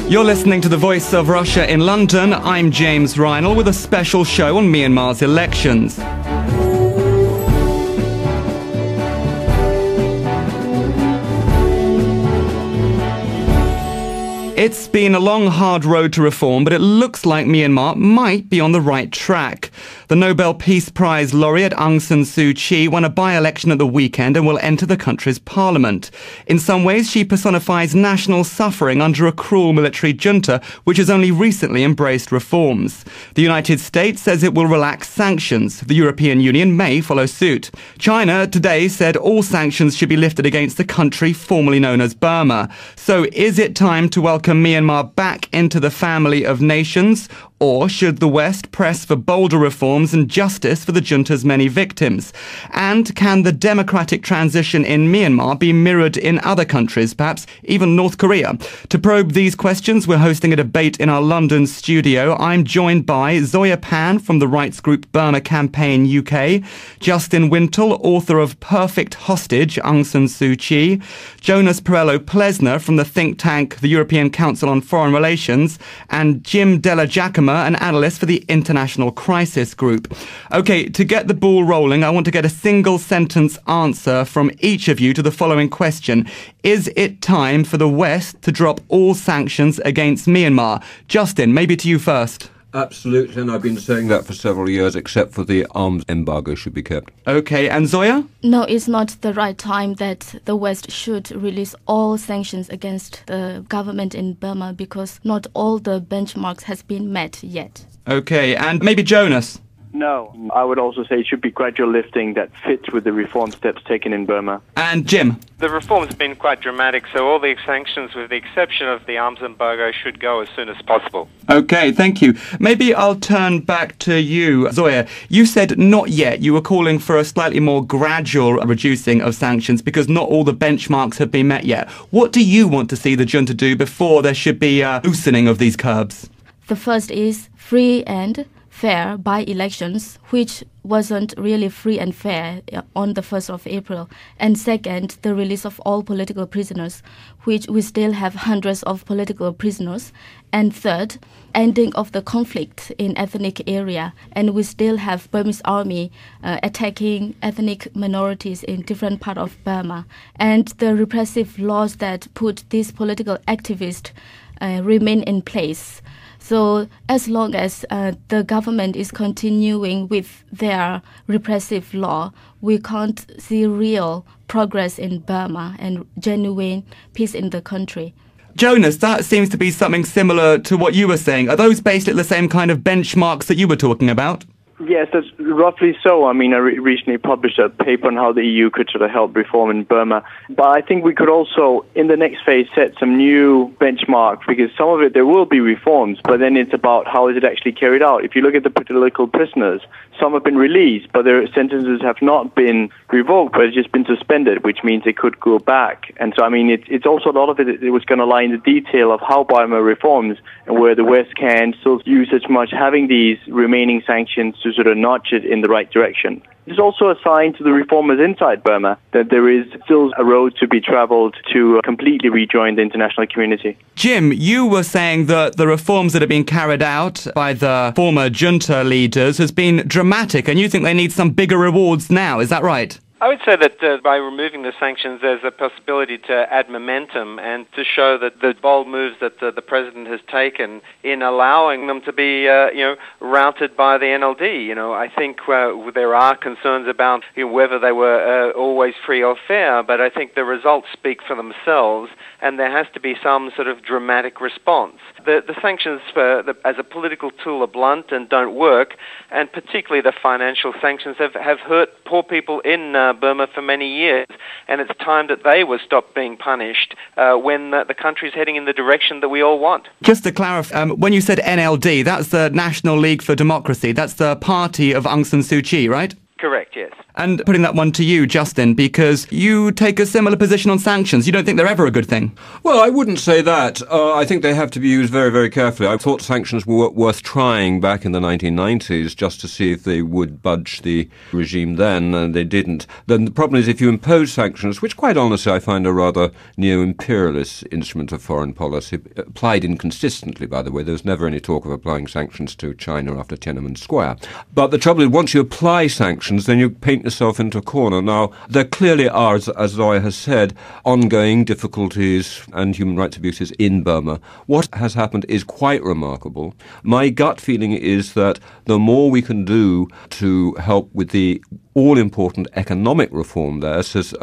You're listening to the Voice of Russia in London. I'm James Reinl with a special show on Myanmar's elections. It's been a long, hard road to reform, but it looks like Myanmar might be on the right track. The Nobel Peace Prize laureate Aung San Suu Kyi won a by-election at the weekend and will enter the country's parliament. In some ways, she personifies national suffering under a cruel military junta, which has only recently embraced reforms. The United States says it will relax sanctions. The European Union may follow suit. China today said all sanctions should be lifted against the country formerly known as Burma. So is it time to welcome Myanmar back into the family of nations? Or should the West press for bolder reforms and justice for the junta's many victims? And can the democratic transition in Myanmar be mirrored in other countries, perhaps even North Korea? To probe these questions, we're hosting a debate in our London studio. I'm joined by Zoya Phan from the rights group Burma Campaign UK, Justin Wintle, author of Perfect Hostage, Aung San Suu Kyi, Jonas Parello-Plesner from the think tank the European Council on Foreign Relations, and Della-Giacoma, an analyst for the International Crisis Group. Okay, to get the ball rolling, I want to get a single sentence answer from each of you to the following question. Is it time for the West to drop all sanctions against Myanmar? Justin, maybe to you first. Absolutely, and I've been saying that for several years, except for the arms embargo should be kept. Okay, and Zoya? No, it's not the right time that the West should release all sanctions against the government in Burma because not all the benchmarks has been met yet. Okay, and maybe Jonas? No, I would also say it should be gradual lifting that fits with the reform steps taken in Burma. And Jim? The reform's been quite dramatic, so all the sanctions, with the exception of the arms embargo, should go as soon as possible. Okay, thank you. Maybe I'll turn back to you, Zoya. You said not yet. You were calling for a slightly more gradual reducing of sanctions because not all the benchmarks have been met yet. What do you want to see the junta do before there should be a loosening of these curbs? The first is free and fair by-elections, which wasn't really free and fair on the 1st of April. And second, the release of all political prisoners, which we still have hundreds of political prisoners. And third, ending of the conflict in ethnic area. And we still have Burmese army attacking ethnic minorities in different parts of Burma. And the repressive laws that put these political activists remain in place. So as long as the government is continuing with their repressive law, we can't see real progress in Burma and genuine peace in the country. Jonas, that seems to be something similar to what you were saying. Are those basically the same kind of benchmarks that you were talking about? Yes, that's roughly so. I mean, I recently published a paper on how the EU could sort of help reform in Burma. But I think we could also, in the next phase, set some new benchmarks because some of it, there will be reforms, but then it's about how is it actually carried out. If you look at the political prisoners, some have been released, but their sentences have not been revoked, but it's just been suspended, which means they could go back. And so, I mean, it's also a lot of it was going to lie in the detail of how Burma reforms and where the West can still use as much having these remaining sanctions to sort of notch it in the right direction. There's also a sign to the reformers inside Burma that there is still a road to be traveled to completely rejoin the international community. Jim, you were saying that the reforms that are being carried out by the former junta leaders has been dramatic, and you think they need some bigger rewards now. Is that right? I would say that by removing the sanctions, there's a possibility to add momentum and to show that the bold moves that the president has taken in allowing them to be, routed by the NLD. I think there are concerns about whether they were always free or fair, but I think the results speak for themselves, and there has to be some sort of dramatic response. The sanctions as a political tool are blunt and don't work, and particularly the financial sanctions have hurt poor people in Burma for many years, and it's time that they were stopped being punished when the country's heading in the direction that we all want. Just to clarify, when you said NLD, that's the National League for Democracy. That's the party of Aung San Suu Kyi, right? Correct, yes. And putting that one to you, Justin, because you take a similar position on sanctions. You don't think they're ever a good thing? Well, I wouldn't say that. I think they have to be used very, very carefully. I thought sanctions were worth trying back in the 1990s just to see if they would budge the regime then, and they didn't. Then the problem is if you impose sanctions, which quite honestly I find a rather neo-imperialist instrument of foreign policy, applied inconsistently, by the way. There was never any talk of applying sanctions to China after Tiananmen Square. But the trouble is, once you apply sanctions, then you paint yourself into a corner. Now, there clearly are, as Zoya has said, ongoing difficulties and human rights abuses in Burma. What has happened is quite remarkable. My gut feeling is that the more we can do to help with the all-important economic reform there,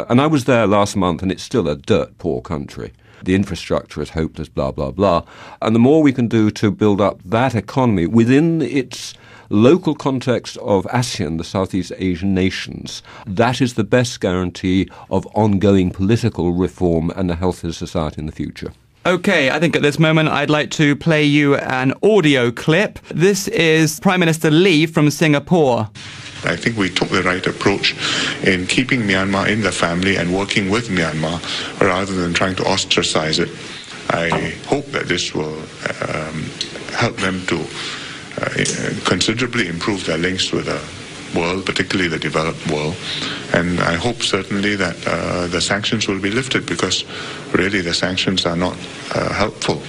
and I was there last month, and it's still a dirt poor country. The infrastructure is hopeless, blah, blah, blah. And the more we can do to build up that economy within its local context of ASEAN, the Southeast Asian nations, that is the best guarantee of ongoing political reform and a healthier society in the future. Okay, I think at this moment I'd like to play you an audio clip. This is Prime Minister Lee from Singapore. I think we took the right approach in keeping Myanmar in the family and working with Myanmar rather than trying to ostracize it. I hope that this will help them to considerably improve their links with the world, particularly the developed world. And I hope certainly that the sanctions will be lifted, because really the sanctions are not helpful.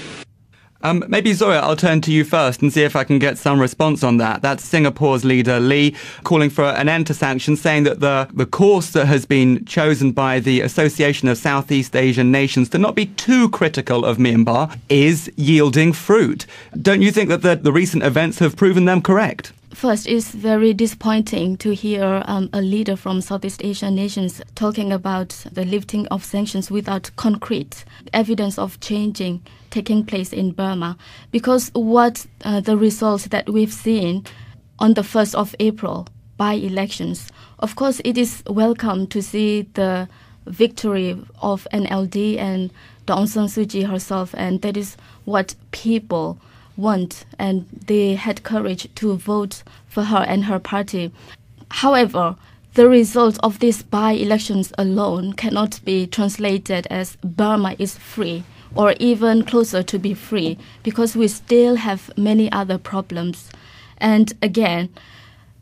Maybe, Zoya, I'll turn to you first and see if I can get some response on that. That's Singapore's leader, Lee, calling for an end to sanctions, saying that the course that has been chosen by the Association of Southeast Asian Nations to not be too critical of Myanmar is yielding fruit. Don't you think that the recent events have proven them correct? First, it's very disappointing to hear a leader from Southeast Asian nations talking about the lifting of sanctions without concrete evidence of changing taking place in Burma. Because what the results that we've seen on the 1st of April by elections, of course, it is welcome to see the victory of NLD and Aung San Suu Kyi herself, and that is what people want, and they had courage to vote for her and her party. However, the result of these by-elections alone cannot be translated as Burma is free or even closer to be free, because we still have many other problems. And again,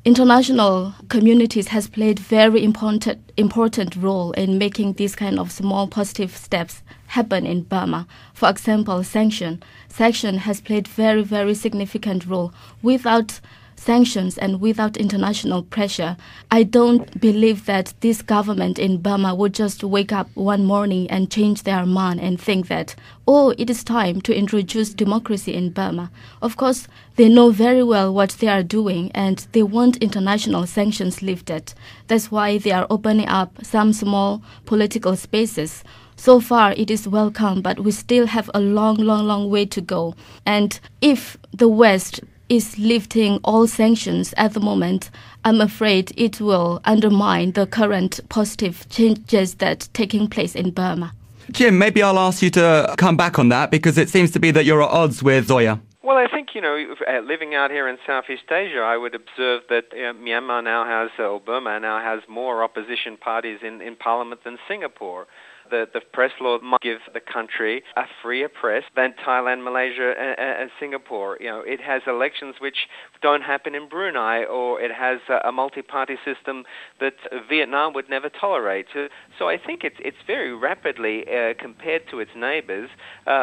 international communities has played very important role in making these kind of small positive steps happen in Burma. For example, sanction has played very significant role. Without sanctions and without international pressure, I don't believe that this government in Burma would just wake up one morning and change their mind and think that, oh, it is time to introduce democracy in Burma. Of course, they know very well what they are doing, and they want international sanctions lifted. That's why they are opening up some small political spaces. So far, it is welcome, but we still have a long way to go. And if the West is lifting all sanctions at the moment, I'm afraid it will undermine the current positive changes that taking place in Burma. Jim, maybe I'll ask you to come back on that, because it seems to be that you're at odds with Zoya. Well, I think, living out here in Southeast Asia, I would observe that Myanmar now has, or Burma now has, more opposition parties in parliament than Singapore. The press law might give the country a freer press than Thailand, Malaysia, and Singapore. It has elections which don't happen in Brunei, or it has a multi-party system that Vietnam would never tolerate. So I think it's very rapidly, compared to its neighbors,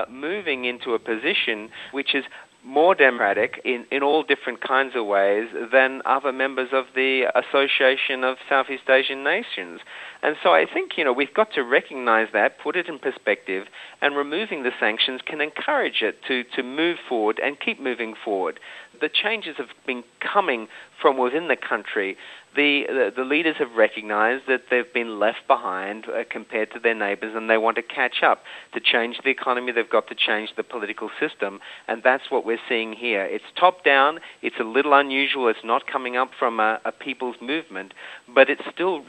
moving into a position which is more democratic in all different kinds of ways than other members of the Association of Southeast Asian Nations. And so I think, we've got to recognize that, put it in perspective, and removing the sanctions can encourage it to move forward and keep moving forward. The changes have been coming from within the country. The leaders have recognized that they've been left behind compared to their neighbors, and they want to catch up. To change the economy, they've got to change the political system, and that's what we're seeing here. It's top-down. It's a little unusual. It's not coming up from a people's movement, but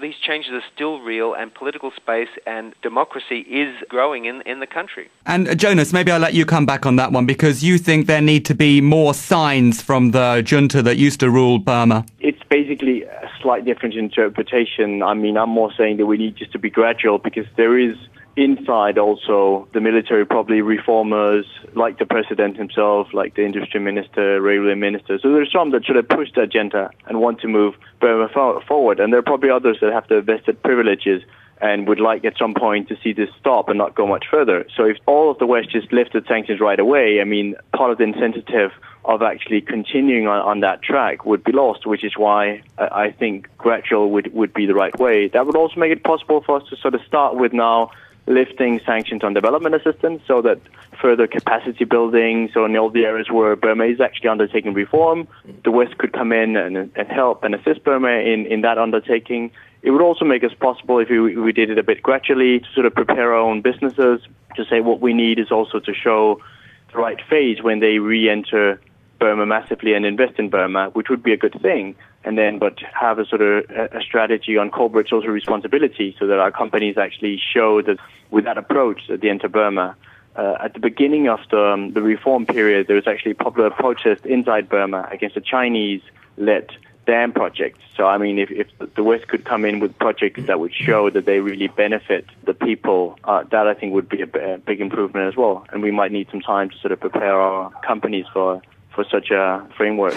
these changes are still real, and political space and democracy is growing in the country. And Jonas, maybe I'll let you come back on that one, because you think there need to be more signs from the junta that used to rule Burma. It's basically a slight different interpretation. I mean, I'm more saying that we need just to be gradual, because there is inside also the military, probably reformers like the president himself, like the industry minister, railway minister. So there's some that sort of push the agenda and want to move Burma forward. And there are probably others that have the vested privileges and would like at some point to see this stop and not go much further. So if all of the West just lifted sanctions right away, I mean, part of the incentive of actually continuing on that track would be lost, which is why I think gradual would be the right way. That would also make it possible for us to sort of start with now lifting sanctions on development assistance, so that further capacity building, so in all the areas where Burma is actually undertaking reform, the West could come in and help and assist Burma in that undertaking. It would also make us possible, if we did it a bit gradually, to sort of prepare our own businesses, to say what we need is also to show the right phase when they re-enter Burma massively and invest in Burma, which would be a good thing. And then, but have a sort of a strategy on corporate social responsibility, so that our companies actually show that with that approach that they enter Burma. At the beginning of the reform period, there was actually popular protest inside Burma against the Chinese-led dam projects. So, I mean, if the West could come in with projects that would show that they really benefit the people, that I think would be a big improvement as well. And we might need some time to sort of prepare our companies for such a framework.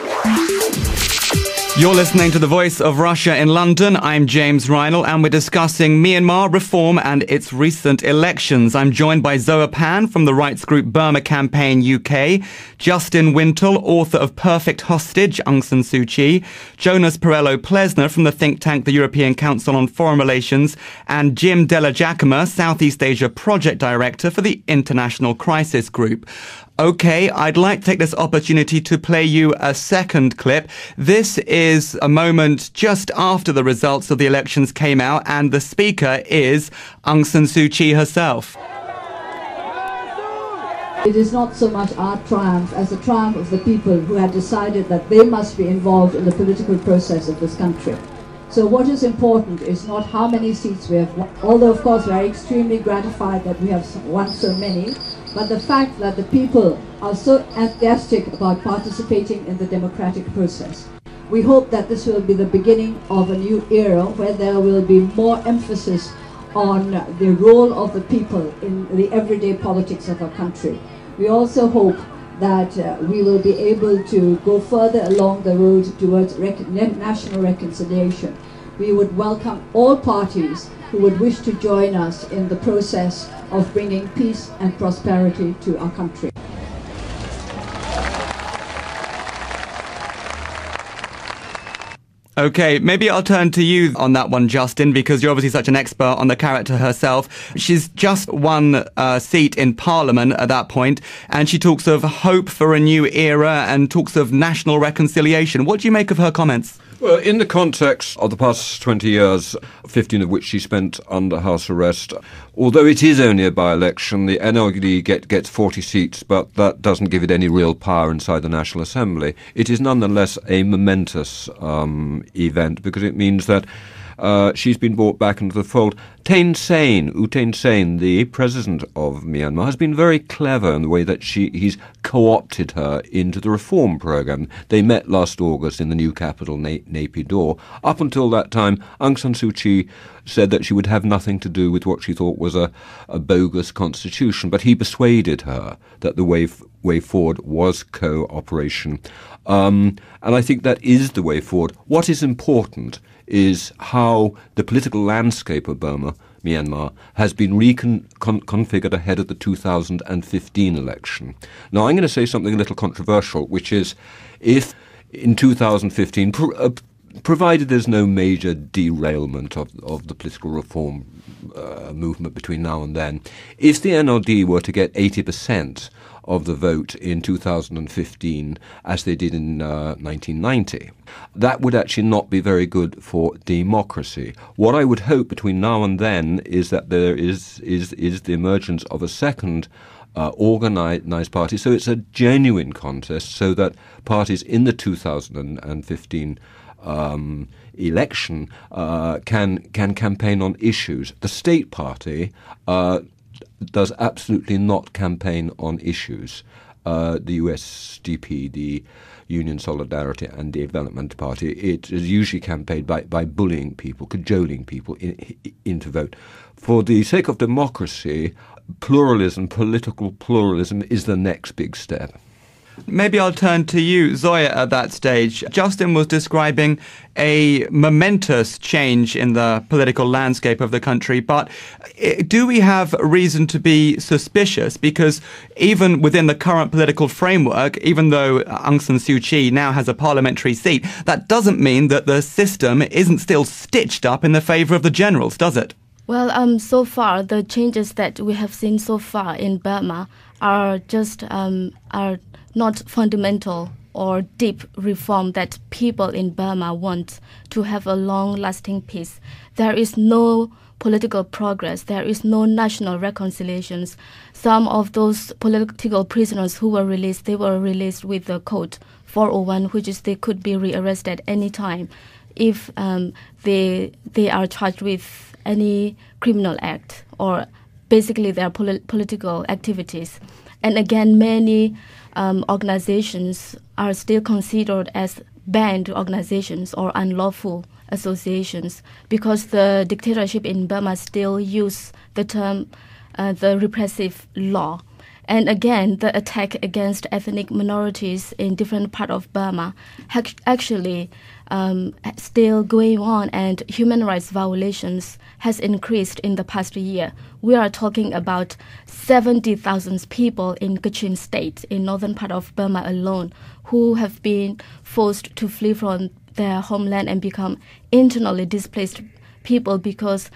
You're listening to The Voice of Russia in London. I'm James Reinl, and we're discussing Myanmar reform and its recent elections. I'm joined by Zoya Phan from the rights group Burma Campaign UK, Justin Wintle, author of Perfect Hostage, Aung San Suu Kyi, Jonas Parello-Plesner from the think tank the European Council on Foreign Relations, and Jim Della-Giacoma, Southeast Asia Project Director for the International Crisis Group. Okay, I'd like to take this opportunity to play you a second clip. This is a moment just after the results of the elections came out, and the speaker is Aung San Suu Kyi herself. It is not so much our triumph as a triumph of the people who had decided that they must be involved in the political process of this country. So what is important is not how many seats we have won, although of course we are extremely gratified that we have won so many, but the fact that the people are so enthusiastic about participating in the democratic process. We hope that this will be the beginning of a new era where there will be more emphasis on the role of the people in the everyday politics of our country. We also hope that we will be able to go further along the road towards national reconciliation. We would welcome all parties who would wish to join us in the process of bringing peace and prosperity to our country. Okay, maybe I'll turn to you on that one, Justin, because you're obviously such an expert on the character herself. She's just won a seat in Parliament at that point, and she talks of hope for a new era and talks of national reconciliation. What do you make of her comments? Well, in the context of the past 20 years, 15 of which she spent under house arrest, although it is only a by-election, the NLD gets 40 seats, but that doesn't give it any real power inside the National Assembly. It is nonetheless a momentous event, because it means that she's been brought back into the fold. U Thein Sein, the president of Myanmar, has been very clever in the way that he's co-opted her into the reform programme. They met last August in the new capital, Naypyidaw. Up until that time, Aung San Suu Kyi said that she would have nothing to do with what she thought was a bogus constitution, but he persuaded her that the way forward was cooperation. And I think that is the way forward. What is important is how the political landscape of Burma, Myanmar, has been reconfigured ahead of the 2015 election. Now, I'm going to say something a little controversial, which is, if in 2015, provided there's no major derailment of the political reform movement between now and then, if the NLD were to get 80% of the vote in 2015, as they did in 1990, that would actually not be very good for democracy. What I would hope between now and then is that there is the emergence of a second organised party, so it's a genuine contest, so that parties in the 2015 election can campaign on issues. The state party does absolutely not campaign on issues. the USDP, the Union Solidarity and Development Party, it is usually campaigned by bullying people, cajoling people into vote. For the sake of democracy, pluralism, political pluralism, is the next big step. Maybe I'll turn to you, Zoya, at that stage. Justin was describing a momentous change in the political landscape of the country, but do we have reason to be suspicious? Because even within the current political framework, even though Aung San Suu Kyi now has a parliamentary seat, that doesn't mean that the system isn't still stitched up in the favour of the generals, does it? Well, so far, the changes that we have seen so far in Burma are just are not fundamental or deep reform that people in Burma want to have a long-lasting peace. There is no political progress. There is no national reconciliations. Some of those political prisoners who were released, they were released with the Code 401, which is they could be rearrested any time if they are charged with any criminal act or basically their political activities. And again, many organizations are still considered as banned organizations or unlawful associations because the dictatorship in Burma still use the term the repressive law. And again, the attack against ethnic minorities in different parts of Burma actually still going on, and human rights violations has increased in the past year. We are talking about 70,000 people in Kachin state, in northern part of Burma alone, who have been forced to flee from their homeland and become internally displaced people because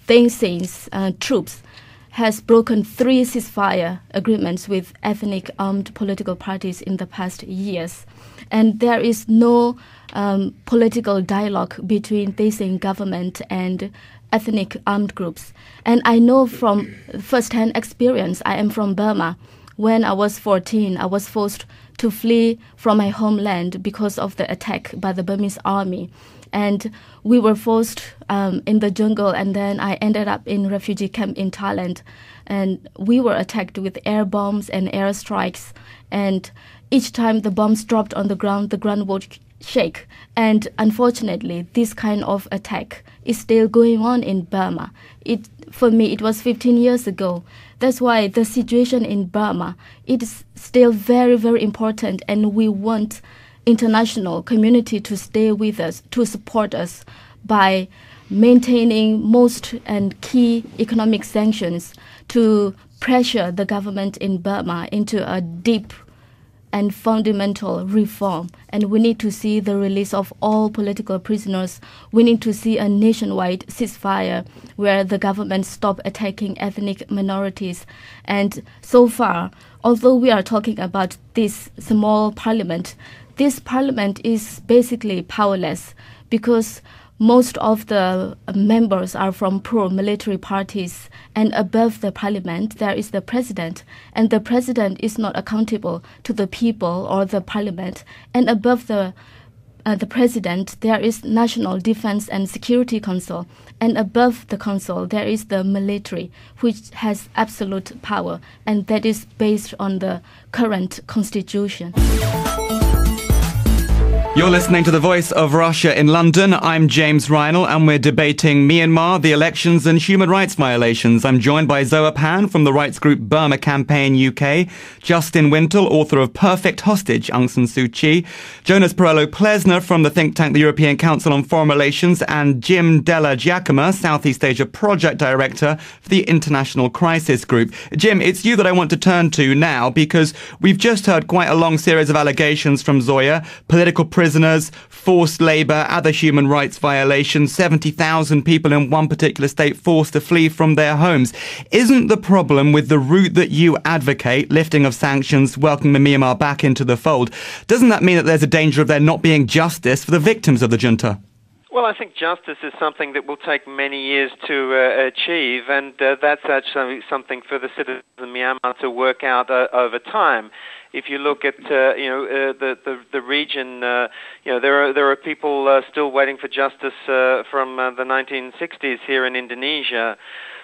Thein Sein's troops has broken 3 ceasefire agreements with ethnic armed political parties in the past years. And there is no political dialogue between Thein Sein government and ethnic armed groups. And I know from first-hand experience, I am from Burma. When I was 14, I was forced to flee from my homeland because of the attack by the Burmese army. And we were forced in the jungle, and then I ended up in refugee camp in Thailand. And we were attacked with air bombs and air strikes. And each time the bombs dropped on the ground would shake. And unfortunately, this kind of attack is still going on in Burma. For me, it was 15 years ago. That's why the situation in Burma, it is still very, very important, and we want international community to stay with us, to support us by maintaining most and key economic sanctions to pressure the government in Burma into a deep and fundamental reform. And we need to see the release of all political prisoners. We need to see a nationwide ceasefire where the government stop attacking ethnic minorities. And so far, although we are talking about this small parliament, this parliament is basically powerless because most of the members are from pro-military parties, and above the parliament there is the president, and the president is not accountable to the people or the parliament. And above the president there is National Defense and Security Council, and above the council there is the military, which has absolute power, and that is based on the current constitution. You're listening to The Voice of Russia in London. I'm James Reinl, and we're debating Myanmar, the elections and human rights violations. I'm joined by Zoya Phan from the rights group Burma Campaign UK, Justin Wintle, author of Perfect Hostage, Aung San Suu Kyi, Jonas Parello-Plesner from the think tank the European Council on Foreign Relations, and Jim Della-Giacoma, Southeast Asia Project Director for the International Crisis Group. Jim, it's you that I want to turn to now, because we've just heard quite a long series of allegations from Zoya, political prisoners, forced labour, other human rights violations, 70,000 people in one particular state forced to flee from their homes. Isn't the problem with the route that you advocate, lifting of sanctions, welcoming Myanmar back into the fold, doesn't that mean that there's a danger of there not being justice for the victims of the junta? Well, I think justice is something that will take many years to achieve, and that's actually something for the citizens of Myanmar to work out over time. If you look at the region, there are people still waiting for justice from the 1960s here in Indonesia.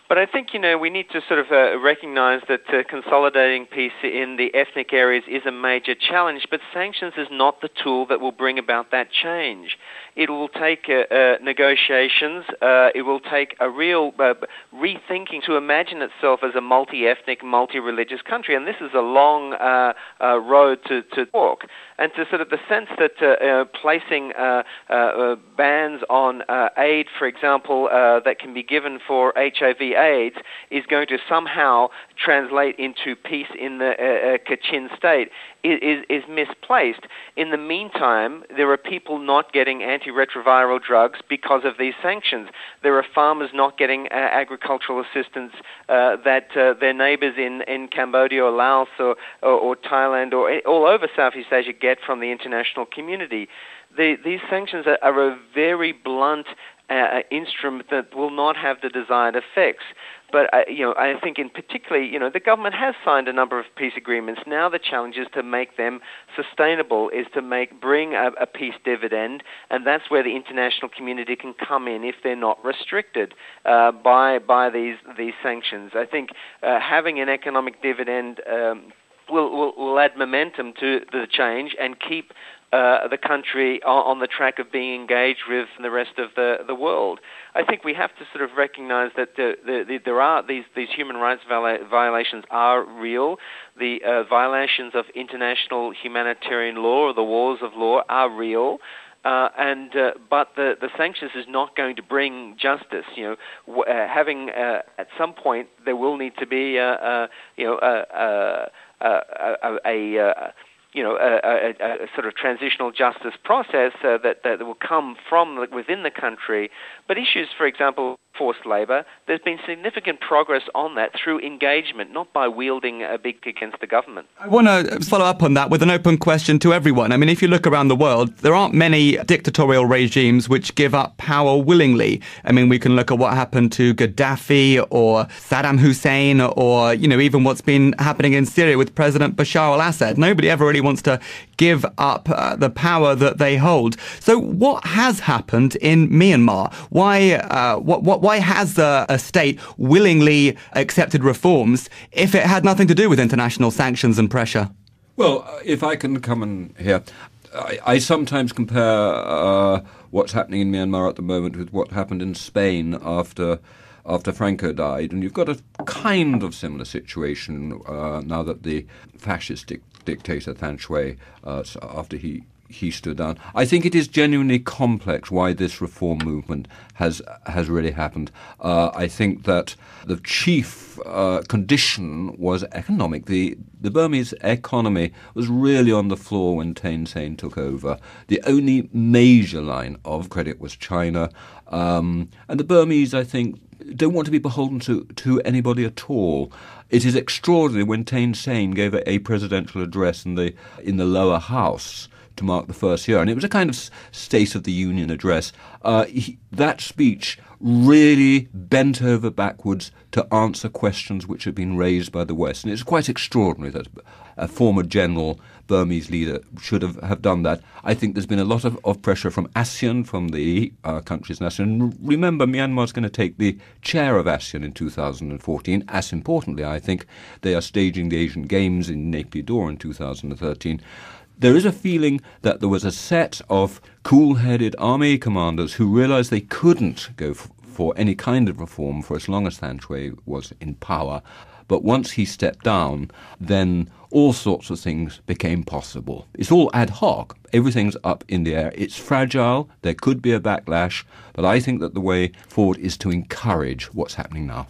But I think, we need to sort of recognize that consolidating peace in the ethnic areas is a major challenge, but sanctions is not the tool that will bring about that change. It will take negotiations. It will take a real rethinking to imagine itself as a multi-ethnic, multi-religious country, and this is a long road to walk. And to sort of the sense that placing bans on aid, for example, that can be given for HIV/AIDS is going to somehow translate into peace in the Kachin state is misplaced. In the meantime, there are people not getting antiretroviral drugs because of these sanctions. There are farmers not getting agricultural assistance that their neighbors in Cambodia or Laos or Thailand or all over Southeast Asia get from the international community. These sanctions are a very blunt instrument that will not have the desired effects. But, I think in particularly, the government has signed a number of peace agreements. Now the challenge is to make them sustainable, is to bring a peace dividend, and that's where the international community can come in if they're not restricted by these sanctions. I think having an economic dividend will add momentum to the change and keep the country on the track of being engaged with the rest of the world. I think we have to sort of recognize that there are these human rights violations are real. The violations of international humanitarian law or the wars of law are real. But the sanctions is not going to bring justice. Having at some point there will need to be a sort of transitional justice process that will come from within the country. But issues, for example, forced labour, there's been significant progress on that through engagement, not by wielding a big against the government. I want to follow up on that with an open question to everyone. I mean, if you look around the world, there aren't many dictatorial regimes which give up power willingly. I mean, we can look at what happened to Gaddafi or Saddam Hussein or, even what's been happening in Syria with President Bashar al-Assad. Nobody ever really wants to give up the power that they hold. So what has happened in Myanmar? Why has a state willingly accepted reforms if it had nothing to do with international sanctions and pressure? Well, if I can come in here, I sometimes compare what's happening in Myanmar at the moment with what happened in Spain after Franco died, and you've got a kind of similar situation now that the fascist dictator Than Shwe, after he stood down. I think it is genuinely complex why this reform movement has really happened. I think that the chief condition was economic. The Burmese economy was really on the floor when Thein Sein took over. The only major line of credit was China. And the Burmese, I think, don't want to be beholden to anybody at all. It is extraordinary when Thein Sein gave a presidential address in the lower house to mark the first year, and it was a kind of State of the Union address. That speech really bent over backwards to answer questions which had been raised by the West, and it's quite extraordinary that a former general Burmese leader should have done that. I think there's been a lot of pressure from ASEAN, from the countries in ASEAN. Remember, Myanmar's going to take the chair of ASEAN in 2014. As importantly, I think they are staging the Asian Games in Naypyidaw in 2013. There is a feeling that there was a set of cool-headed army commanders who realized they couldn't go for any kind of reform for as long as Than Shwe was in power. But once he stepped down, then all sorts of things became possible. It's all ad hoc. Everything's up in the air. It's fragile. There could be a backlash. But I think that the way forward is to encourage what's happening now.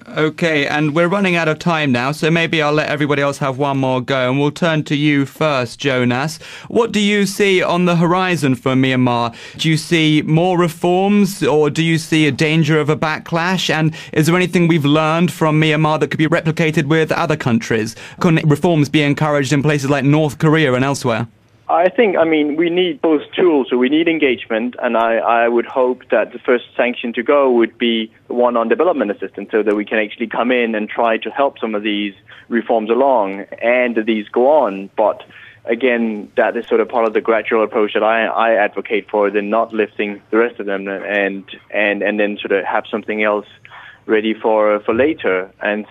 Okay, and we're running out of time now, so maybe I'll let everybody else have one more go, and we'll turn to you first, Jonas. What do you see on the horizon for Myanmar? Do you see more reforms, or do you see a danger of a backlash? And is there anything we've learned from Myanmar that could be replicated with other countries? Can reforms be encouraged in places like North Korea and elsewhere? I think, we need both tools. So we need engagement, and I would hope that the first sanction to go would be the one on development assistance, so that we can actually come in and try to help some of these reforms along and these go on. But again, that is sort of part of the gradual approach that I advocate for, then not lifting the rest of them and then sort of have something else ready for later, and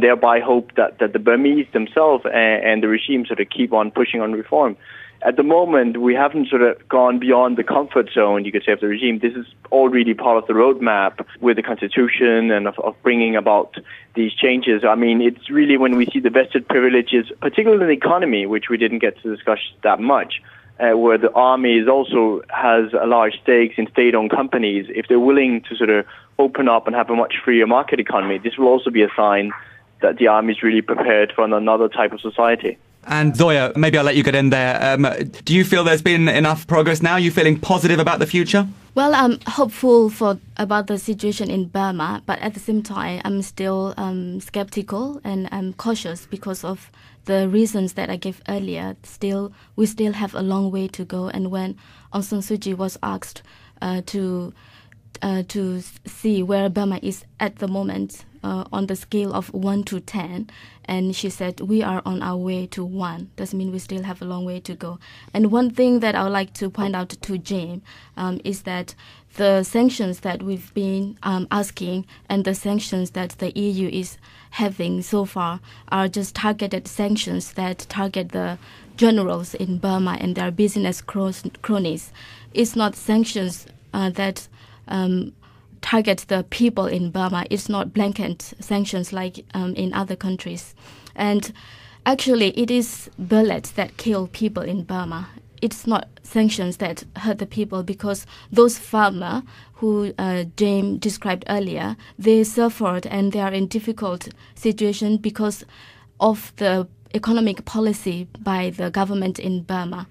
thereby hope that the Burmese themselves and the regime sort of keep on pushing on reform. At the moment, we haven't sort of gone beyond the comfort zone, you could say, of the regime. This is all really part of the roadmap with the constitution and of bringing about these changes. I mean, it's really when we see the vested privileges, particularly in the economy, which we didn't get to discuss that much, where the army also has a large stakes in state-owned companies. If they're willing to sort of open up and have a much freer market economy, this will also be a sign that the army is really prepared for another type of society. And Zoya, maybe I'll let you get in there. Do you feel there's been enough progress now? Are you feeling positive about the future? Well, I'm hopeful about the situation in Burma, but at the same time, I'm still skeptical and I'm cautious because of the reasons that I gave earlier. We still have a long way to go. And when Aung San Suu Kyi was asked to see where Burma is at the moment on the scale of 1 to 10, and she said, we are on our way to 1. Doesn't mean we still have a long way to go. And one thing that I would like to point out to James is that the sanctions that we've been asking and the sanctions that the EU is having so far are just targeted sanctions that target the generals in Burma and their business cronies. It's not sanctions that target the people in Burma. It's not blanket sanctions like in other countries. And actually, it is bullets that kill people in Burma. It's not sanctions that hurt the people, because those farmers who James described earlier, they suffered and they are in difficult situation because of the economic policy by the government in Burma.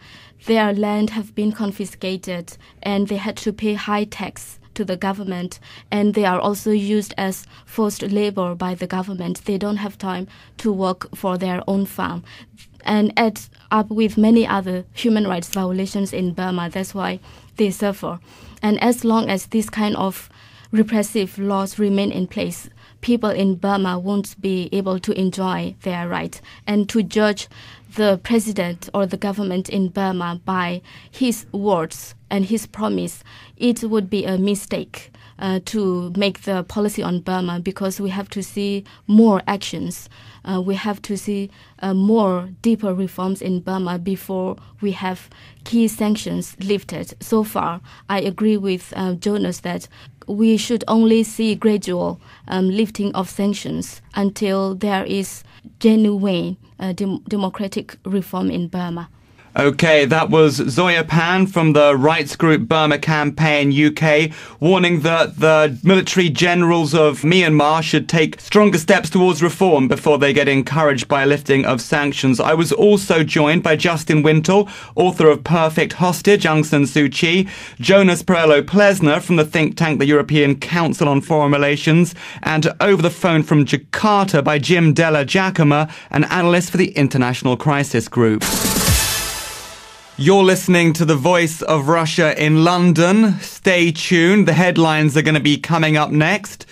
Their land have been confiscated and they had to pay high tax to the government, and they are also used as forced labor by the government. They don't have time to work for their own farm, and add up with many other human rights violations in Burma. That's why they suffer. And as long as this kind of repressive laws remain in place, people in Burma won't be able to enjoy their rights. And to judge the president or the government in Burma by his words and his promise, it would be a mistake to make the policy on Burma, because we have to see more actions. We have to see more deeper reforms in Burma before we have key sanctions lifted. So far, I agree with Jonas that we should only see gradual lifting of sanctions until there is genuine democratic reform in Burma. Okay, that was Zoya Phan from the rights group Burma Campaign UK, warning that the military generals of Myanmar should take stronger steps towards reform before they get encouraged by a lifting of sanctions. I was also joined by Justin Wintle, author of Perfect Hostage, Aung San Suu Kyi, Jonas Parello-Plesner from the think tank the European Council on Foreign Relations, and over the phone from Jakarta by Della-Giacoma, an analyst for the International Crisis Group. You're listening to the Voice of Russia in London. Stay tuned. The headlines are going to be coming up next.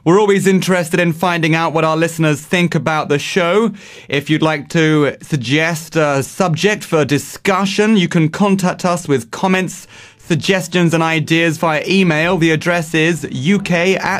We're always interested in finding out what our listeners think about the show. If you'd like to suggest a subject for discussion, you can contact us with comments, suggestions and ideas via email. The address is uk@ruvr.ru.